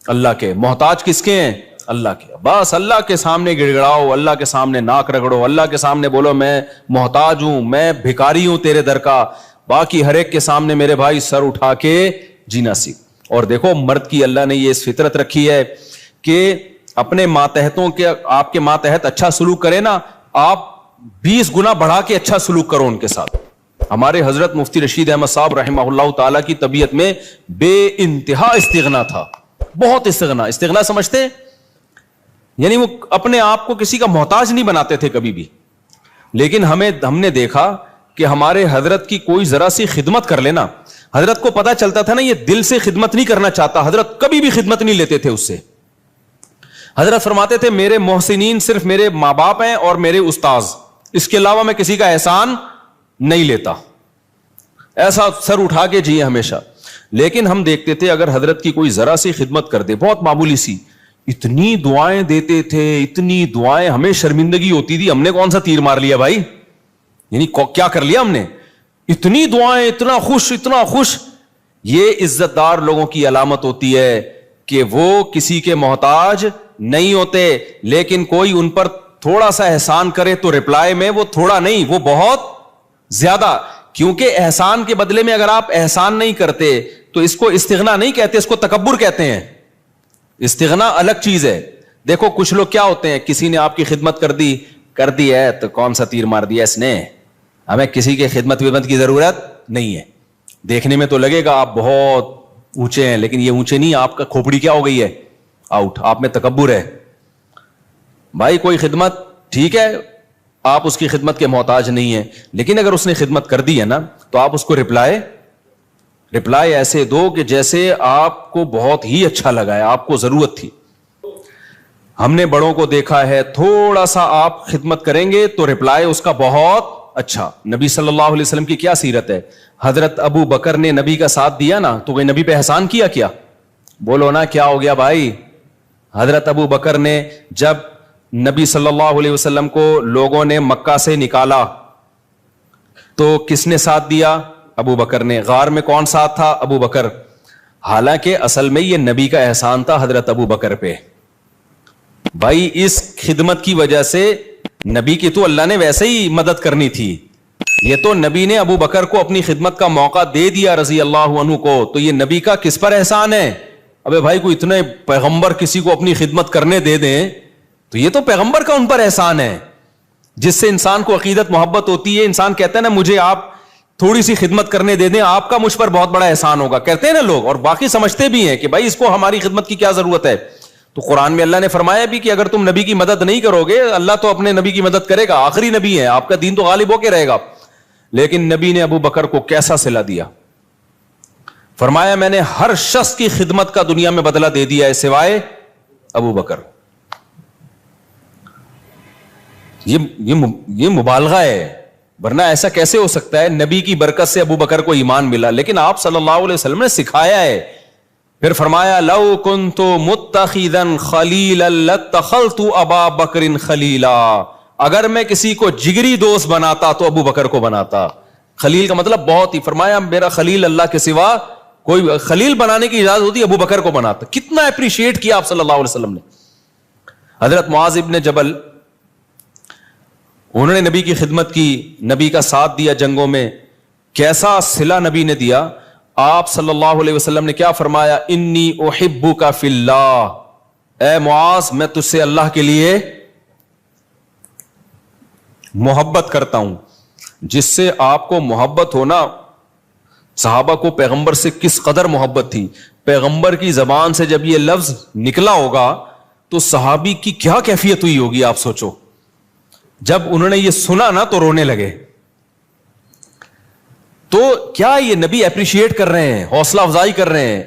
اللہ کے. محتاج کس کے ہیں؟ اللہ کے. بس اللہ کے سامنے گڑ گڑاؤ, اللہ کے سامنے ناک رگڑو, اللہ کے سامنے بولو میں محتاج ہوں, میں بھکاری ہوں تیرے در کا. باقی ہر ایک کے سامنے میرے بھائی سر اٹھا کے جینا سیکھ. اور دیکھو مرد کی اللہ نے یہ اس فطرت رکھی ہے کہ اپنے ماتحتوں کے, آپ کے ماتحت اچھا سلوک کرے نا, آپ 20 گنا بڑھا کے اچھا سلوک کرو ان کے ساتھ. ہمارے حضرت مفتی رشید احمد صاحب رحمہ اللہ تعالیٰ کی طبیعت میں بے انتہا استغنا تھا, بہت استغنا. استغنا سمجھتے ہیں؟ یعنی وہ اپنے آپ کو کسی کا محتاج نہیں بناتے تھے کبھی بھی. لیکن ہم نے دیکھا کہ ہمارے حضرت کی کوئی ذرا سی خدمت کر لینا, حضرت کو پتا چلتا تھا نا یہ دل سے خدمت نہیں کرنا چاہتا, حضرت کبھی بھی خدمت نہیں لیتے تھے اس سے. حضرت فرماتے تھے میرے محسنین صرف میرے ماں باپ ہیں اور میرے استاذ, اس کے علاوہ میں کسی کا احسان نہیں لیتا. ایسا سر اٹھا کے جیے ہمیشہ. لیکن ہم دیکھتے تھے اگر حضرت کی کوئی ذرا سی خدمت کر دے, بہت معمولی سی, اتنی دعائیں دیتے تھے, اتنی دعائیں, ہمیں شرمندگی ہوتی تھی, ہم نے کون سا تیر مار لیا بھائی, یعنی کیا کر لیا ہم نے, اتنی دعائیں, اتنا خوش, اتنا خوش. یہ عزت دار لوگوں کی علامت ہوتی ہے کہ وہ کسی کے محتاج نہیں ہوتے, لیکن کوئی ان پر تھوڑا سا احسان کرے تو رپلائی میں وہ تھوڑا نہیں, وہ بہت زیادہ. کیونکہ احسان کے بدلے میں اگر آپ احسان نہیں کرتے تو اس کو استغنا نہیں کہتے, اس کو تکبر کہتے ہیں. استغنا الگ چیز ہے. دیکھو کچھ لوگ کیا ہوتے ہیں, کسی نے آپ کی خدمت کر دی ہے تو کون سا تیر مار دیا اس نے, ہمیں کسی کی خدمت کی ضرورت نہیں ہے. دیکھنے میں تو لگے گا آپ بہت اونچے ہیں, لیکن یہ اونچے نہیں, آپ کا کھوپڑی کیا ہو گئی ہے, آؤٹ, آپ میں تکبر ہے. بھائی کوئی خدمت ٹھیک ہے, آپ اس کی خدمت کے محتاج نہیں ہیں, لیکن اگر اس نے خدمت کر دی ہے نا تو آپ اس کو رپلائی ایسے دو کہ جیسے آپ کو بہت ہی اچھا لگا ہے, آپ کو ضرورت تھی. ہم نے بڑوں کو دیکھا ہے, تھوڑا سا آپ خدمت کریں گے تو رپلائی اس کا بہت اچھا. نبی صلی اللہ علیہ وسلم کی کیا سیرت ہے, حضرت ابو بکر نے نبی کا ساتھ دیا نا تو کوئی نبی پہ احسان کیا بولو نا, کیا ہو گیا بھائی. حضرت ابو بکر نے جب نبی صلی اللہ علیہ وسلم کو لوگوں نے مکہ سے نکالا تو کس نے ساتھ دیا, ابو بکر نے. غار میں کون ساتھ تھا, ابو بکر. حالانکہ اصل میں یہ نبی کا احسان تھا حضرت ابو بکر پہ. بھائی اس خدمت کی وجہ سے نبی کی تو اللہ نے ویسے ہی مدد کرنی تھی, یہ تو نبی نے ابو بکر کو اپنی خدمت کا موقع دے دیا رضی اللہ عنہ کو, تو یہ نبی کا کس پر احسان ہے. ابے بھائی کوئی اتنے پیغمبر کسی کو اپنی خدمت کرنے دے دیں تو یہ تو پیغمبر کا ان پر احسان ہے, جس سے انسان کو عقیدت محبت ہوتی ہے. انسان کہتا ہے نا مجھے آپ تھوڑی سی خدمت کرنے دے دیں, آپ کا مجھ پر بہت بڑا احسان ہوگا, کہتے ہیں نا لوگ, اور باقی سمجھتے بھی ہیں کہ بھائی اس کو ہماری خدمت کی کیا ضرورت ہے. تو قرآن میں اللہ نے فرمایا بھی کہ اگر تم نبی کی مدد نہیں کرو گے, اللہ تو اپنے نبی کی مدد کرے گا, آخری نبی ہے, آپ کا دین تو غالب ہو کے رہے گا. لیکن نبی نے ابو بکر کو کیسا صلہ دیا, فرمایا میں نے ہر شخص کی خدمت کا دنیا میں بدلہ دے دیا ہے سوائے ابو بکر. یہ مبالغہ ہے, ورنہ ایسا کیسے ہو سکتا ہے. نبی کی برکت سے ابو بکر کو ایمان ملا, لیکن آپ صلی اللہ علیہ وسلم نے سکھایا ہے. پھر فرمایا لو کنت متخذا خلیلا لاتخذت ابا بکر خلیلا, اگر میں کسی کو جگری دوست بناتا تو ابو بکر کو بناتا. خلیل کا مطلب بہت ہی, فرمایا میرا خلیل اللہ کے سوا کوئی, خلیل بنانے کی اجازت ہوتی ابو بکر کو بناتا. کتنا اپریشیٹ کیا آپ صلی اللہ علیہ وسلم نے. حضرت معاذ ابن جبل, انہوں نے نبی کی خدمت کی, نبی کا ساتھ دیا جنگوں میں, کیسا صلہ نبی نے دیا. آپ صلی اللہ علیہ وسلم نے کیا فرمایا, انی احبک فی اللہ, اے معاذ میں تجھ سے اللہ کے لیے محبت کرتا ہوں. جس سے آپ کو محبت ہونا, صحابہ کو پیغمبر سے کس قدر محبت تھی. پیغمبر کی زبان سے جب یہ لفظ نکلا ہوگا تو صحابی کی کیا کیفیت ہوئی ہوگی آپ سوچو. جب انہوں نے یہ سنا نا تو رونے لگے. تو کیا یہ نبی اپریشیٹ کر رہے ہیں, حوصلہ افزائی کر رہے ہیں.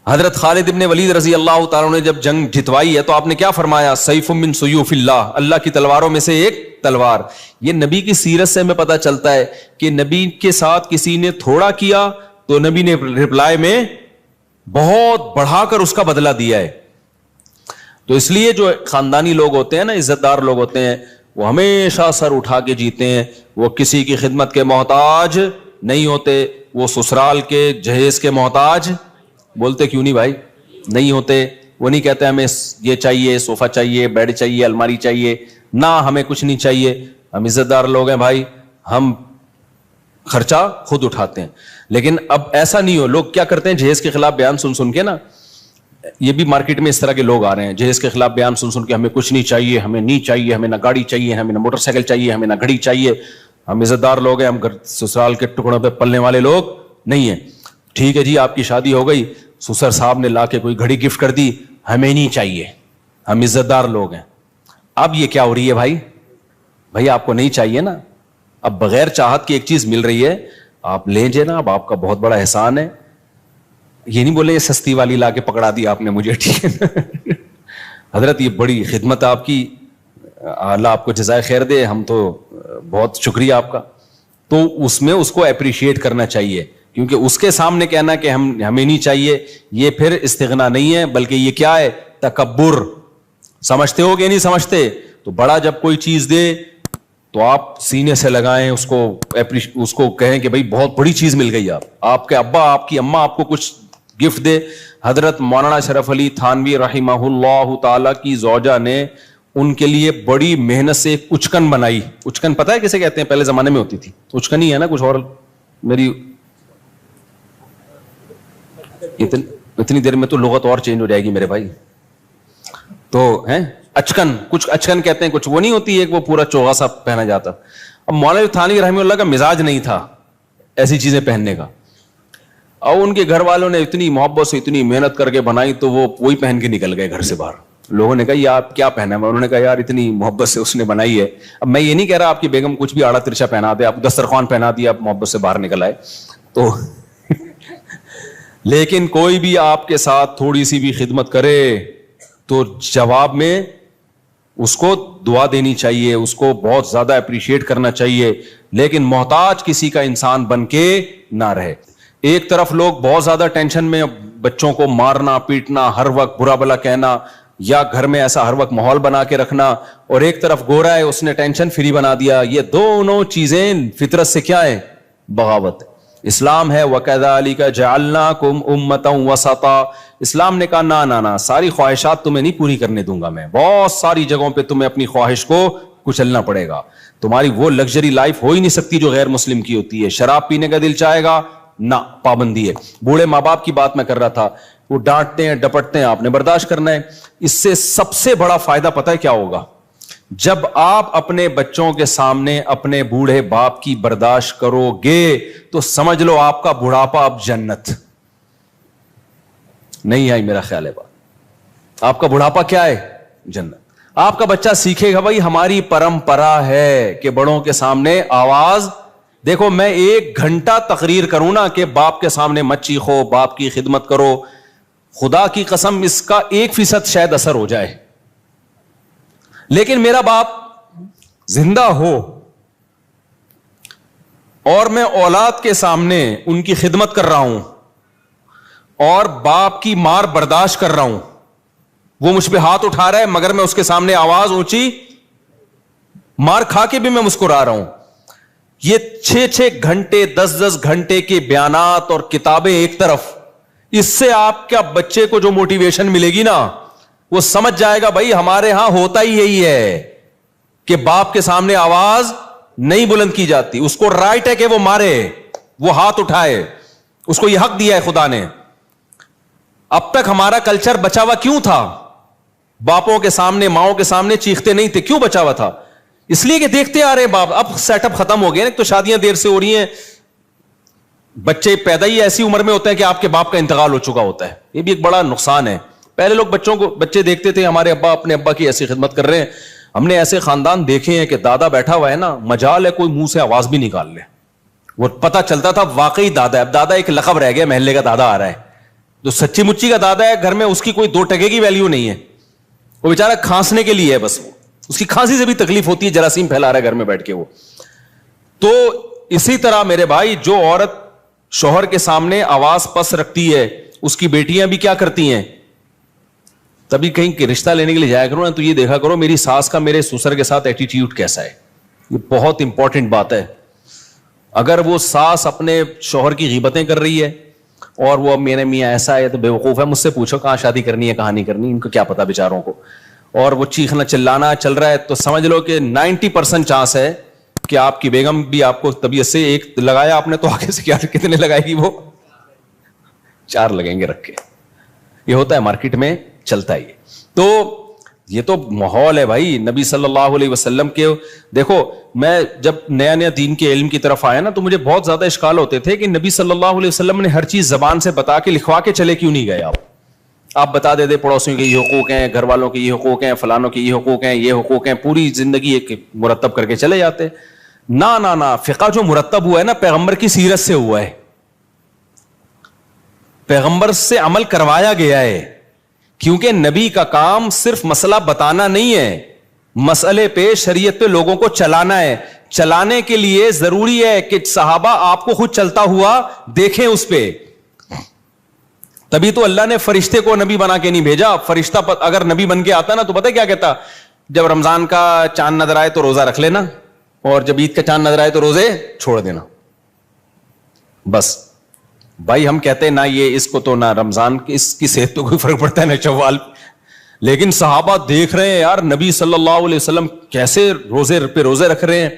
حضرت خالد ابن ولید رضی اللہ تعالیٰ نے جب جنگ جتوائی ہے تو آپ نے کیا فرمایا, سیف من سیوف اللہ, اللہ کی تلواروں میں سے ایک تلوار. یہ نبی کی سیرت سے ہمیں پتہ چلتا ہے کہ نبی کے ساتھ کسی نے تھوڑا کیا تو نبی نے رپلائی میں بہت بڑھا کر اس کا بدلہ دیا ہے. تو اس لیے جو خاندانی لوگ ہوتے ہیں نا, عزت دار لوگ ہوتے ہیں, وہ ہمیشہ سر اٹھا کے جیتے ہیں, وہ کسی کی خدمت کے محتاج نہیں ہوتے, وہ سسرال کے جہیز کے محتاج بولتے کیوں نہیں بھائی؟ نہیں ہوتے. وہ نہیں کہتے ہمیں یہ چاہیے, صوفہ چاہیے, بیڈ چاہیے, الماری چاہیے, نہ ہمیں کچھ نہیں چاہیے, ہم عزت دار لوگ ہیں بھائی, ہم خرچہ خود اٹھاتے ہیں. لیکن اب ایسا نہیں ہو. لوگ کیا کرتے ہیں, جہیز کے خلاف بیان سن سن کے نا, یہ بھی مارکیٹ میں اس طرح کے لوگ آ رہے ہیں, جہیز کے خلاف بیان سن سن کے ہمیں کچھ نہیں چاہیے, ہمیں نہیں چاہیے, ہمیں نہ گاڑی چاہیے, ہمیں نہ موٹر سائیکل چاہیے, ہمیں نہ گھڑی چاہیے, ہم عزت دار لوگ ہیں, ہم سسرال کے ٹکڑوں پہ پلنے والے لوگ نہیں ہیں. ٹھیک ہے جی, آپ کی شادی ہو گئی, سسر صاحب نے لا کے کوئی گھڑی گفٹ کر دی, ہمیں نہیں چاہیے, ہم عزت دار لوگ ہیں. اب یہ کیا ہو رہی ہے بھائی؟ بھائی آپ کو نہیں چاہیے نا, اب بغیر چاہت کی ایک چیز مل رہی ہے, آپ لیں جناب, آپ کا بہت بڑا احسان ہے. یہ نہیں بولے یہ سستی والی لا کے پکڑا دی آپ نے مجھے, ٹھیک ہے حضرت یہ بڑی خدمت آپ کی, اللہ آپ کو جزائے خیر دے, ہم تو بہت شکریہ آپ کا. تو اس میں اس کو اپریشیٹ کرنا چاہیے, کیونکہ اس کے سامنے کہنا کہ ہمیں نہیں چاہیے, یہ پھر استغنا نہیں ہے, بلکہ یہ کیا ہے, تکبر. سمجھتے ہو کہ نہیں سمجھتے؟ تو بڑا جب کوئی چیز دے تو آپ سینے سے لگائیں اس کو کہیں کہ بھائی بہت بڑی چیز مل گئی, آپ کے ابا, آپ کی اماں آپ کو کچھ گفٹ دے. حضرت مولانا شرف علی تھانوی رحمہ اللہ تعالی کی زوجہ نے ان کے لیے بڑی محنت سے ایک اچکن بنائی. اچکن پتہ ہے کسے کہتے ہیں؟ پہلے زمانے میں ہوتی تھی اچکن ہی ہے نا, کچھ اور میری اتنی دیر میں تو لغت اور چینج ہو جائے گی میرے بھائی. تو ہیں اچکن, کچھ اچکن کہتے ہیں, کچھ وہ نہیں ہوتی ایک وہ پورا چوغا سا پہنا جاتا. اب مولانا تھانوی رحمہ اللہ کا مزاج نہیں تھا ایسی چیزیں پہننے کا, اور ان کے گھر والوں نے اتنی محبت سے اتنی محنت کر کے بنائی تو وہ وہی پہن کے نکل گئے گھر سے باہر. لوگوں نے کہا یہ آپ کیا پہنا ہے؟ انہوں نے کہا یار اتنی محبت سے اس نے بنائی ہے. اب میں یہ نہیں کہہ رہا آپ کی بیگم کچھ بھی آڑا ترچا پہنا دے, آپ دسترخوان پہنا دیا, آپ محبت سے باہر نکل آئے تو لیکن کوئی بھی آپ کے ساتھ تھوڑی سی بھی خدمت کرے تو جواب میں اس کو دعا دینی چاہیے, اس کو بہت زیادہ اپریشیٹ کرنا چاہیے, لیکن محتاج کسی کا انسان بن کے نہ رہے. ایک طرف لوگ بہت زیادہ ٹینشن میں, بچوں کو مارنا پیٹنا, ہر وقت برا بلا کہنا, یا گھر میں ایسا ہر وقت ماحول بنا کے رکھنا, اور ایک طرف گورا ہے اس نے ٹینشن فری بنا دیا. یہ دونوں چیزیں فطرت سے کیا ہے؟ بغاوت. اسلام ہے وَكَذَلِكَ جَعَلْنَاكُمْ أُمَّةً وَسَطًا. اسلام نے کہا نہ ساری خواہشات تمہیں نہیں پوری کرنے دوں گا میں, بہت ساری جگہوں پہ تمہیں اپنی خواہش کو کچلنا پڑے گا. تمہاری وہ لگژری لائف ہو ہی نہیں سکتی جو غیر مسلم کی ہوتی ہے. شراب پینے کا دل چاہے گا نہ, پابندی ہے. بوڑھے ماں باپ کی بات میں کر رہا تھا, وہ ڈانٹتے ہیں ڈپٹتے ہیں, آپ نے برداشت کرنا ہے. اس سے سب سے بڑا فائدہ پتہ ہے کیا ہوگا؟ جب آپ اپنے بچوں کے سامنے اپنے بوڑھے باپ کی برداشت کرو گے تو سمجھ لو آپ کا بڑھاپا اب جنت. نہیں آئی میرا خیال ہے بات؟ آپ کا بڑھاپا کیا ہے؟ جنت. آپ کا بچہ سیکھے گا بھائی ہماری پرمپرا ہے کہ بڑوں کے سامنے آواز, دیکھو میں 1 گھنٹہ تقریر کروں نا کہ باپ کے سامنے مت چیخو, باپ کی خدمت کرو, خدا کی قسم اس کا 1% شاید اثر ہو جائے. لیکن میرا باپ زندہ ہو اور میں اولاد کے سامنے ان کی خدمت کر رہا ہوں اور باپ کی مار برداشت کر رہا ہوں, وہ مجھ پہ ہاتھ اٹھا رہا ہے مگر میں اس کے سامنے آواز اونچی, مار کھا کے بھی میں مسکرا رہا ہوں. یہ 6 گھنٹے 10 گھنٹے کے بیانات اور کتابیں ایک طرف, اس سے آپ کے بچے کو جو موٹیویشن ملے گی نا, وہ سمجھ جائے گا بھائی ہمارے ہاں ہوتا ہی یہی ہے کہ باپ کے سامنے آواز نہیں بلند کی جاتی. اس کو رائٹ ہے کہ وہ مارے, وہ ہاتھ اٹھائے, اس کو یہ حق دیا ہے خدا نے. اب تک ہمارا کلچر بچا ہوا کیوں تھا؟ باپوں کے سامنے ماؤں کے سامنے چیختے نہیں تھے. کیوں بچا ہوا تھا؟ اس لیے کہ دیکھتے آ رہے ہیں باپ. اب سیٹ اپ ختم ہو گئے نا, تو شادیاں دیر سے ہو رہی ہیں, بچے پیدا ہی ایسی عمر میں ہوتے ہیں کہ آپ کے باپ کا انتقال ہو چکا ہوتا ہے. یہ بھی ایک بڑا نقصان ہے. پہلے لوگ بچے دیکھتے تھے ہمارے ابا اپنے ابا کی ایسی خدمت کر رہے ہیں. ہم نے ایسے خاندان دیکھے ہیں کہ دادا بیٹھا ہوا ہے نا, مجال ہے کوئی منہ سے آواز بھی نکال لے, وہ پتہ چلتا تھا واقعی دادا ہے. اب دادا ایک لقب رہ گیا, محلے کا دادا آ رہا ہے. جو سچی مچی کا دادا ہے گھر میں اس کی کوئی 2 ٹکے کی ویلیو نہیں ہے, وہ بیچارہ کھانسنے کے لیے ہے بس, اس کی کھانسی سے بھی تکلیف ہوتی ہے, جراثیم پھیلا رہا ہے گھر میں بیٹھ کے وہ. تو اسی طرح میرے بھائی جو عورت شوہر کے سامنے آواز پس رکھتی ہے, اس کی بیٹیاں بھی کیا کرتی ہیں؟ تبھی کہیں کہ رشتہ لینے کے لیے جایا کرو نا, تو یہ دیکھا کرو میری ساس کا میرے سسر کے ساتھ ایٹیٹیوڈ کیسا ہے. یہ بہت امپورٹنٹ بات ہے. اگر وہ ساس اپنے شوہر کی غیبتیں کر رہی ہے, اور وہ میرے میاں ایسا ہے تو بیوقوف ہے, مجھ سے پوچھو کہاں شادی کرنی ہے کہاں نہیں کرنی, ان کو کیا پتا بیچاروں کو. اور وہ چیخنا چلانا چل رہا ہے, تو سمجھ لو کہ 90% چانس ہے کہ آپ کی بیگم بھی آپ کو طبیعت سے ایک لگایا آپ نے تو آگے سے کیا کتنے لگائے گی, وہ 4 لگیں گے رکھ کے. یہ ہوتا ہے مارکیٹ میں, چلتا ہے یہ. تو یہ تو ماحول ہے بھائی نبی صلی اللہ علیہ وسلم کے. دیکھو میں جب نیا نیا دین کے علم کی طرف آیا نا, تو مجھے بہت زیادہ اشکال ہوتے تھے کہ نبی صلی اللہ علیہ وسلم نے ہر چیز زبان سے بتا کے لکھوا کے چلے کیوں نہیں گئے. آپ بتا دیتے پڑوسیوں کے یہ حقوق ہیں, گھر والوں کے یہ حقوق ہیں, فلانوں کے یہ حقوق ہیں, یہ حقوق ہیں, پوری زندگی ایک مرتب کر کے چلے جاتے. نہ فقہ جو مرتب ہوا ہے نا پیغمبر کی سیرت سے ہوا ہے, پیغمبر سے عمل کروایا گیا ہے. کیونکہ نبی کا کام صرف مسئلہ بتانا نہیں ہے, مسئلے پہ شریعت پہ لوگوں کو چلانا ہے. چلانے کے لیے ضروری ہے کہ صحابہ آپ کو خود چلتا ہوا دیکھیں اس پہ. تبھی تو اللہ نے فرشتے کو نبی بنا کے نہیں بھیجا. فرشتہ اگر نبی بن کے آتا نا تو پتہ کیا کہتا, جب رمضان کا چاند نظر آئے تو روزہ رکھ لینا, اور جب عید کا چاند نظر آئے تو روزے چھوڑ دینا. بس بھائی ہم کہتے ہیں نہ یہ اس کو تو نہ رمضان اس کی صحت پہ کوئی فرق پڑتا ہے نہ شوال, لیکن صحابہ دیکھ رہے ہیں یار نبی صلی اللہ علیہ وسلم کیسے روزے پہ روزے رکھ رہے ہیں.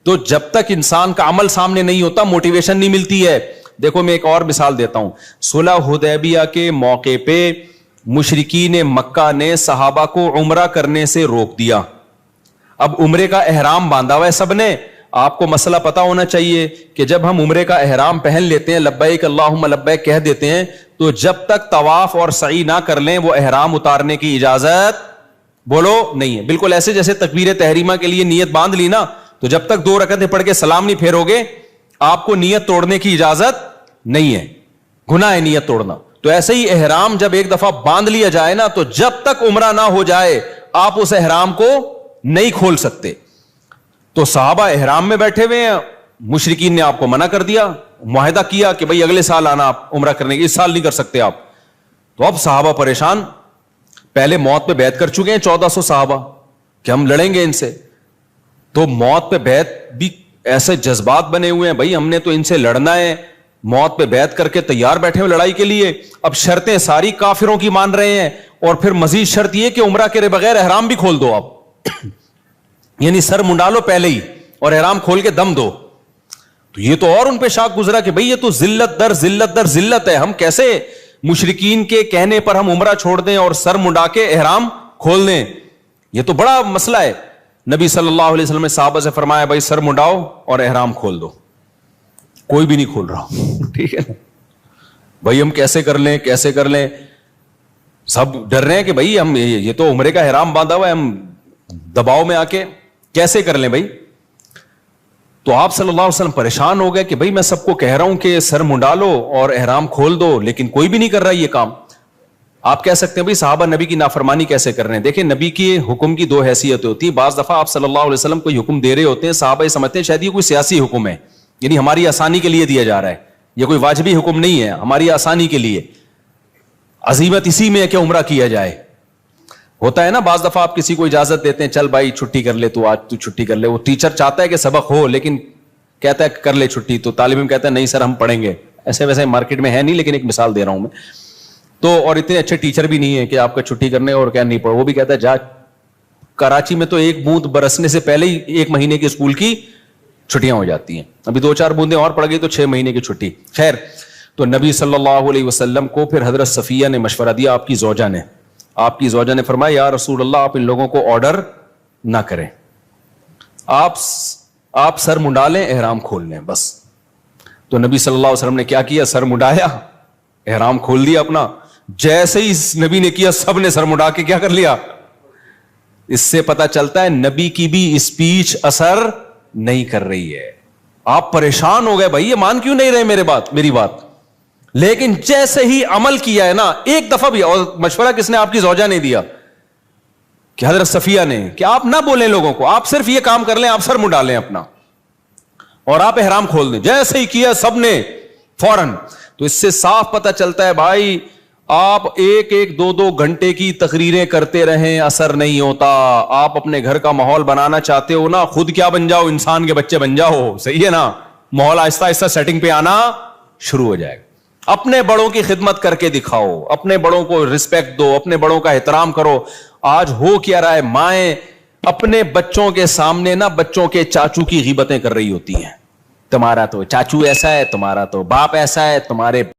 تو جب تک انسان کا عمل سامنے نہیں ہوتا موٹیویشن نہیں ملتی ہے. دیکھو میں ایک اور مثال دیتا ہوں. صلح حدیبیہ کے موقع پہ مشرکین مکہ نے صحابہ کو عمرہ کرنے سے روک دیا. اب عمرے کا احرام باندھا ہوا ہے سب نے. آپ کو مسئلہ پتا ہونا چاہیے کہ جب ہم عمرے کا احرام پہن لیتے ہیں, لبیک اللہم لبیک کہہ دیتے ہیں, تو جب تک طواف اور سعی نہ کر لیں وہ احرام اتارنے کی اجازت بولو نہیں ہے. بالکل ایسے جیسے تکبیر تحریمہ کے لیے نیت باندھ لی نا, تو جب تک 2 رکعتیں پڑھ کے سلام نہیں پھیروگے آپ کو نیت توڑنے کی اجازت نہیں ہے, گناہ ہے نیت توڑنا. تو ایسے ہی احرام جب ایک دفعہ باندھ لیا جائے نا, تو جب تک عمرہ نہ ہو جائے آپ اس احرام کو نہیں کھول سکتے. تو صحابہ احرام میں بیٹھے ہوئے ہیں, مشرکین نے آپ کو منع کر دیا, معاہدہ کیا کہ بھئی اگلے سال آنا آپ عمرہ کرنے کے, اس سال نہیں کر سکتے آپ. تو اب صحابہ پریشان, پہلے موت پہ بیعت کر چکے ہیں 1400 صحابہ کہ ہم لڑیں گے ان سے. تو موت پہ بیعت بھی ایسے جذبات بنے ہوئے ہیں, بھئی ہم نے تو ان سے لڑنا ہے, موت پہ بیعت کر کے تیار بیٹھے ہوئے لڑائی کے لیے. اب شرطیں ساری کافروں کی مان رہے ہیں, اور پھر مزید شرط یہ کہ عمرہ کے بغیر احرام بھی کھول دو آپ, یعنی سر منڈا لو پہلے ہی اور احرام کھول کے دم دو. تو یہ تو اور ان پہ شاک گزرا کہ بھئی یہ تو ذلت در ذلت در ذلت ہے, ہم کیسے مشرکین کے کہنے پر ہم عمرہ چھوڑ دیں اور سر منڈا کے احرام کھول دیں, یہ تو بڑا مسئلہ ہے. نبی صلی اللہ علیہ وسلم نے صحابہ سے فرمایا بھائی سر منڈاؤ اور احرام کھول دو. کوئی بھی نہیں کھول رہا, ٹھیک ہے نا بھائی, ہم کیسے کر لیں کیسے کر لیں. سب ڈر رہے ہیں کہ بھئی ہم یہ تو عمرے کا احرام باندھا ہوا ہے, ہم دباؤ میں آ کے کیسے کر لیں بھائی. تو آپ صلی اللہ علیہ وسلم پریشان ہو گئے کہ بھئی میں سب کو کہہ رہا ہوں کہ سر منڈا لو اور احرام کھول دو, لیکن کوئی بھی نہیں کر رہا یہ کام. آپ کہہ سکتے ہیں بھئی صحابہ نبی کی نافرمانی کیسے کر رہے ہیں. دیکھیں نبی کی حکم کی 2 حیثیتیں ہوتی ہیں. بعض دفعہ آپ صلی اللہ علیہ وسلم کوئی حکم دے رہے ہوتے ہیں, صحابہ یہ سمجھتے ہیں شاید یہ کوئی سیاسی حکم ہے, یعنی ہماری آسانی کے لیے دیا جا رہا ہے, یہ کوئی واجبی حکم نہیں ہے, ہماری آسانی کے لیے. عزیمت اسی میں ہے کہ عمرہ کیا جائے. ہوتا ہے نا بعض دفعہ آپ کسی کو اجازت دیتے ہیں, چل بھائی چھٹی کر لے, تو آج تو چھٹی کر لے. وہ ٹیچر چاہتا ہے کہ سبق ہو لیکن کہتا ہے کر لے چھٹی, تو طالب علم کہتا ہے نہیں سر ہم پڑھیں گے. ایسے ویسے مارکیٹ میں ہے نہیں, لیکن ایک مثال دے رہا ہوں میں. تو اور اتنے اچھے ٹیچر بھی نہیں ہے کہ آپ کا چھٹی کرنے اور کیا نہیں پڑھو, وہ بھی کہتا ہے جا. کراچی میں تو ایک بوند برسنے سے پہلے ہی 1 مہینے کے اسکول کی چھٹیاں ہو جاتی ہیں, ابھی 2-4 بوندیں اور پڑ گئی تو 6 مہینے کی چھٹی. خیر, تو نبی صلی اللہ علیہ وسلم کو پھر حضرت صفیہ نے مشورہ دیا, آپ کی زوجہ نے فرمایا یا رسول اللہ آپ ان لوگوں کو آرڈر نہ کریں, آپ سر منڈا لیں احرام کھول لیں بس. تو نبی صلی اللہ علیہ وسلم نے کیا کیا, سر منڈایا, احرام کھول دیا اپنا. جیسے ہی نبی نے کیا سب نے سر منڈا کے کیا کر لیا. اس سے پتا چلتا ہے نبی کی بھی اسپیچ اثر نہیں کر رہی ہے. آپ پریشان ہو گئے بھائی یہ مان کیوں نہیں رہے میری بات, لیکن جیسے ہی عمل کیا ہے نا ایک دفعہ بھی, اور مشورہ کس نے, آپ کی زوجہ نے دیا کہ حضرت صفیہ نے, کہ آپ نہ بولیں لوگوں کو, آپ صرف یہ کام کر لیں, آپ سر منڈا لیں اپنا اور آپ احرام کھول دیں. جیسے ہی کیا سب نے فوراً. تو اس سے صاف پتہ چلتا ہے بھائی آپ 1-2 گھنٹے کی تقریریں کرتے رہیں اثر نہیں ہوتا. آپ اپنے گھر کا ماحول بنانا چاہتے ہو نا, خود کیا بن جاؤ, انسان کے بچے بن جاؤ, صحیح ہے نا, ماحول آہستہ آہستہ سیٹنگ پہ آنا شروع ہو جائے گا. اپنے بڑوں کی خدمت کر کے دکھاؤ, اپنے بڑوں کو رسپیکٹ دو, اپنے بڑوں کا احترام کرو. آج ہو کیا رہا ہے, مائیں اپنے بچوں کے سامنے نا بچوں کے چاچو کی غیبتیں کر رہی ہوتی ہیں. تمہارا تو چاچو ایسا ہے, تمہارا تو باپ ایسا ہے, تمہارے